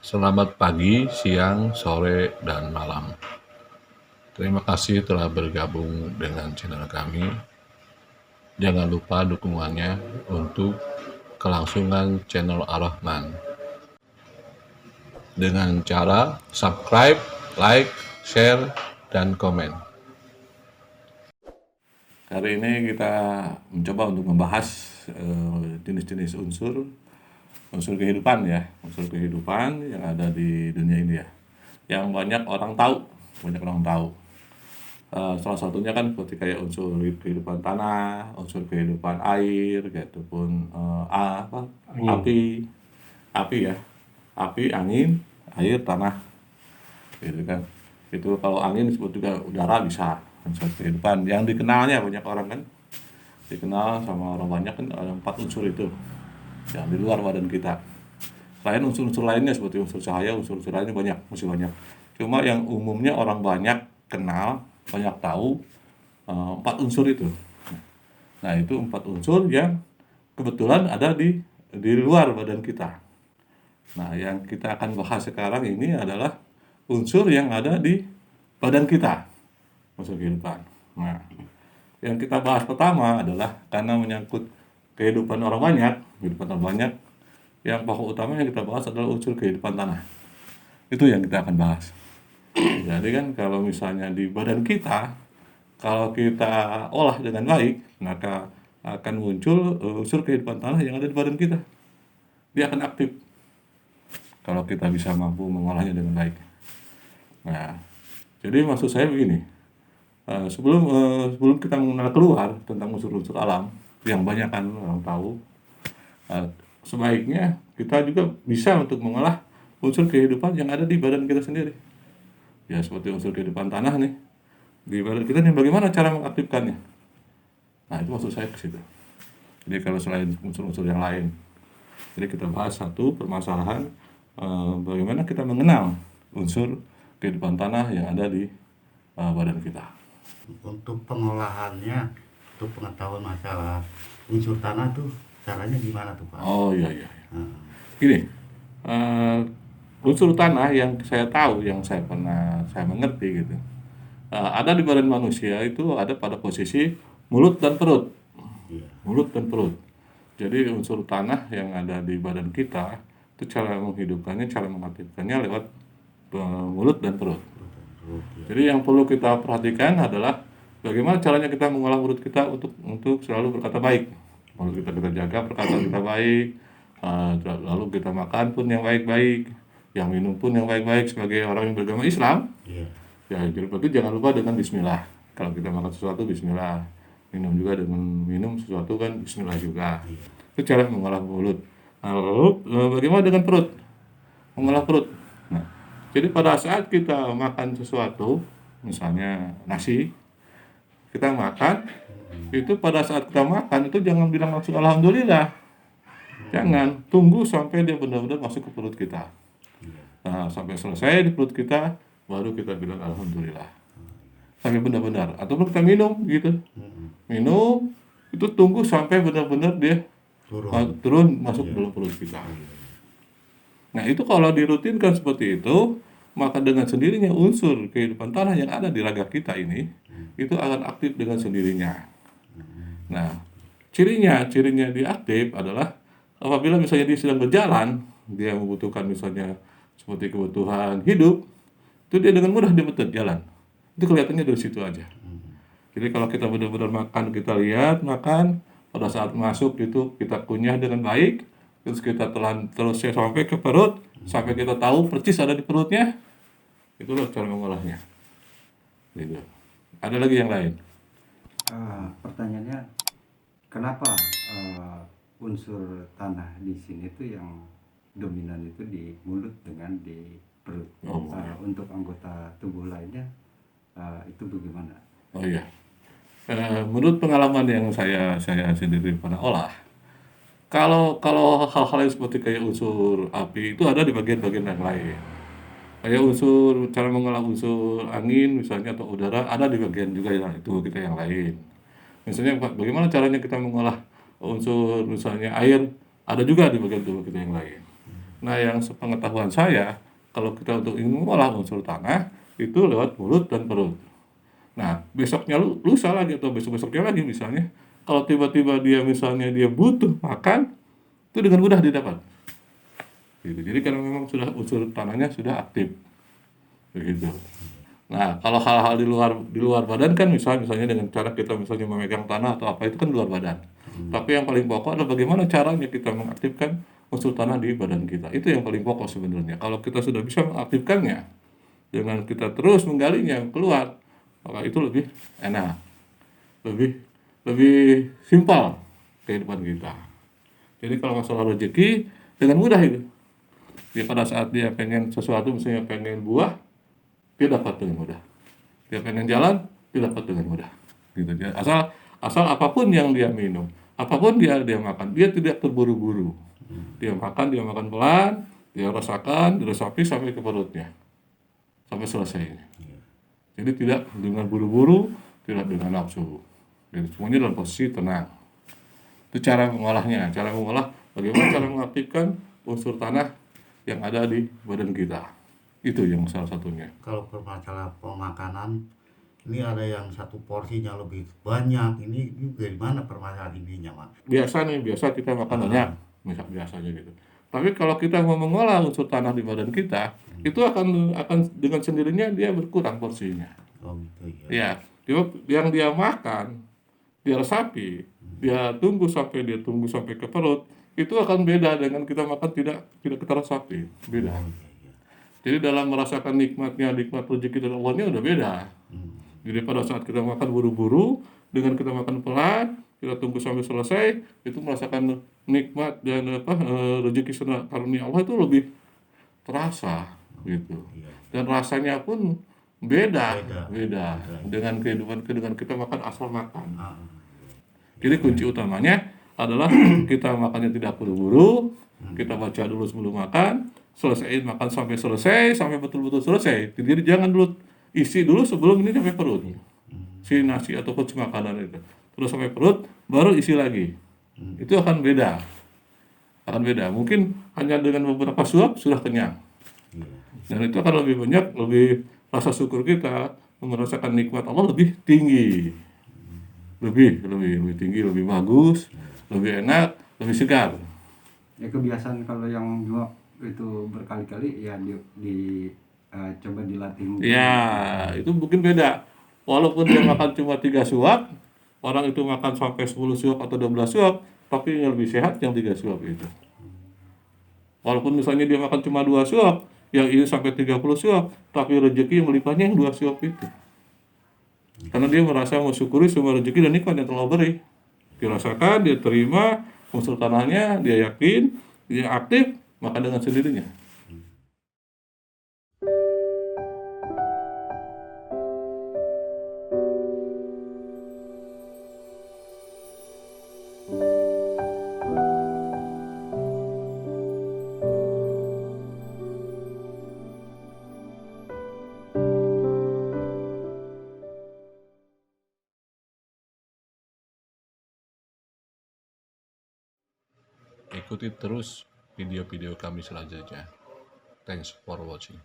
Selamat pagi, siang, sore, dan malam. Terima kasih telah bergabung dengan channel kami. Jangan lupa dukungannya untuk kelangsungan channel Ar-Rahman dengan cara subscribe, like, share, dan komen. Hari ini kita mencoba untuk membahas jenis-jenis unsur kehidupan ya, unsur kehidupan yang ada di dunia ini ya, yang banyak orang tahu. Salah satunya kan seperti kayak unsur kehidupan tanah, unsur kehidupan air, gitu pun api, ya, api, angin, air, tanah, gitu kan. Itu kalau angin disebut juga udara, bisa unsur kehidupan. Yang dikenalnya banyak orang kan, dikenal sama orang banyak kan ada 4 unsur itu yang di luar badan kita. Selain unsur-unsur lainnya seperti unsur cahaya, unsur-unsur lainnya masih banyak. Cuma yang umumnya orang banyak kenal, banyak tahu 4 unsur itu. Nah, itu 4 unsur yang kebetulan ada di luar badan kita. Nah, yang kita akan bahas sekarang ini adalah unsur yang ada di badan kita, unsur kehidupan. Nah, yang kita bahas pertama adalah karena menyangkut kehidupan orang banyak, yang pokok utama yang kita bahas adalah unsur kehidupan tanah. Itu yang kita akan bahas. Jadi kan kalau misalnya di badan kita, kalau kita olah dengan baik, maka akan muncul unsur kehidupan tanah yang ada di badan kita. Dia akan aktif kalau kita bisa mampu mengolahnya dengan baik. Nah, jadi maksud saya begini, sebelum kita mengenal keluar tentang unsur-unsur alam yang banyak kan orang tahu, sebaiknya kita juga bisa untuk mengolah unsur kehidupan yang ada di badan kita sendiri. Ya seperti unsur kehidupan tanah nih, di badan kita nih, bagaimana cara mengaktifkannya. Nah, itu maksud saya ke situ. Jadi kalau selain unsur-unsur yang lain, jadi kita bahas satu permasalahan, bagaimana kita mengenal unsur kehidupan tanah yang ada di badan kita. Untuk pengolahannya, untuk pengetahuan masalah unsur tanah tuh caranya gimana tuh Pak? Oh iya. Gini, unsur tanah yang saya tahu, yang saya mengerti gitu, ada di badan manusia itu ada pada posisi mulut dan perut. Iya. Mulut dan perut. Jadi unsur tanah yang ada di badan kita itu cara menghidupkannya, cara mengaktifkannya lewat mulut dan perut. Jadi yang perlu kita perhatikan adalah bagaimana caranya kita mengolah mulut kita untuk selalu berkata baik. Mulut kita jaga, perkataan kita baik, lalu kita makan pun yang baik-baik, yang minum pun yang baik-baik sebagai orang yang beragama Islam. Iya. Ya, jadi berarti jangan lupa dengan bismillah. Kalau kita makan sesuatu bismillah, minum juga dengan minum sesuatu kan bismillah juga. Itu cara mengolah mulut. Nah, lalu bagaimana dengan perut? Mengolah perut. Nah, jadi pada saat kita makan sesuatu, misalnya nasi, kita makan, itu pada saat kita makan itu jangan bilang langsung alhamdulillah. Jangan, tunggu sampai dia benar-benar masuk ke perut kita. Nah, sampai selesai di perut kita, baru kita bilang alhamdulillah. Sampai benar-benar. Ataupun kita minum gitu. Minum, itu tunggu sampai benar-benar dia turun masuk dalam perut kita. Nah, itu kalau dirutinkan seperti itu, maka dengan sendirinya unsur kehidupan tanah yang ada di raga kita ini, itu akan aktif dengan sendirinya. Nah, cirinya diaktif adalah apabila misalnya dia sedang berjalan, dia membutuhkan misalnya seperti kebutuhan hidup, itu dia dengan mudah dia jalan. Itu kelihatannya dari situ aja. Jadi kalau kita benar-benar makan, kita lihat makan, pada saat masuk itu kita kunyah dengan baik, terus kita telan terus sampai ke perut, sampai kita tahu percis ada di perutnya, itulah cara mengolahnya. Gitu. Ada lagi yang lain? Pertanyaannya, kenapa unsur tanah di sini tuh yang dominan itu di mulut dengan di perut? Untuk anggota tubuh lainnya itu bagaimana? Oh iya. Menurut pengalaman yang saya sendiri pernah olah, kalau hal-hal yang seperti kayak unsur api itu ada di bagian-bagian yang lain. Kayak cara mengolah unsur angin misalnya atau udara ada di bagian juga yang tubuh kita yang lain. Misalnya bagaimana caranya kita mengolah unsur misalnya air ada juga di bagian tubuh kita yang lain. Nah, yang sepengetahuan saya, kalau kita untuk ingin mengolah unsur tanah, itu lewat mulut dan perut. Nah, besoknya lusa lagi atau besok-besoknya lagi misalnya, kalau tiba-tiba dia misalnya dia butuh makan, itu dengan mudah didapat. Gitu. Jadi karena memang sudah unsur tanahnya sudah aktif. Begitu. Nah, kalau hal-hal di luar badan kan misalnya dengan cara kita misalnya memegang tanah atau apa itu kan di luar badan. Tapi yang paling pokok adalah bagaimana caranya kita mengaktifkan unsur tanah di badan kita. Itu yang paling pokok sebenarnya. Kalau kita sudah bisa mengaktifkannya dengan kita terus menggalinya keluar, maka itu lebih enak, lebih lebih simpel kehidupan kita. Jadi kalau masalah rezeki dengan mudah itu. Dia pada saat dia pengen sesuatu, misalnya pengen buah, dia dapat dengan mudah. Dia pengen jalan, dia dapat dengan mudah. Gitu. Asal apapun yang dia minum, apapun dia makan, dia tidak terburu-buru. Dia makan pelan, dia rasakan, diresapi sampai ke perutnya, sampai selesai. Jadi tidak dengan buru-buru, tidak dengan nafsu. Jadi semuanya dalam posisi tenang. Itu cara mengolahnya. Cara mengolah, bagaimana cara mengaktifkan unsur tanah yang ada di badan kita. Itu yang salah satunya. Kalau bermasalah pemakanan, ini ada yang satu porsinya lebih banyak. Ini juga gimana permasalahan ininya, Mas? Biasa kita makan banyak, biasanya gitu. Tapi kalau kita mau mengolah unsur tanah di badan kita, itu akan dengan sendirinya dia berkurang porsinya. Oh gitu Ya, ya. yang dia makan, dia resapi, dia tunggu sampai ke perut, itu akan beda dengan kita makan tidak kita resapi, beda. Jadi dalam merasakan nikmat rezeki dari Allahnya udah beda. Jadi pada saat kita makan buru-buru, dengan kita makan pelan, kita tunggu sampai selesai, itu merasakan nikmat dan rezeki karunia Allah itu lebih terasa gitu. Dan rasanya pun beda dengan dengan kita makan asal makan. Jadi kunci utamanya adalah kita makannya tidak buru-buru, kita baca dulu sebelum makan, selesaiin makan sampai selesai, sampai betul-betul selesai. Jadi jangan dulu isi dulu sebelum ini sampai perut. Si nasi ataupun si makanan itu. Terus sampai perut, baru isi lagi. Itu akan beda. Mungkin hanya dengan beberapa suap sudah kenyang. Dan itu akan lebih banyak, lebih rasa syukur kita merasakan nikmat Allah lebih tinggi. Lebih tinggi, lebih bagus, lebih enak, lebih segar. Ya kebiasaan kalau yang nyuap itu berkali-kali ya coba dilatih mungkin. Ya, itu mungkin beda. Walaupun dia makan cuma 3 suap, orang itu makan sampai 10 suap atau 12 suap, tapi yang lebih sehat yang 3 suap itu. Walaupun misalnya dia makan cuma 2 suap, yang ini sampai 30 suap, tapi rezeki yang melimpahnya yang 2 suap itu. Karena dia merasa mensyukuri semua rezeki dan nikmat yang telah beri. Dirasakan, dia terima unsur tanahnya, dia yakin, dia aktif, maka dengan sendirinya. Ikuti terus video-video kami selanjutnya. Thanks for watching.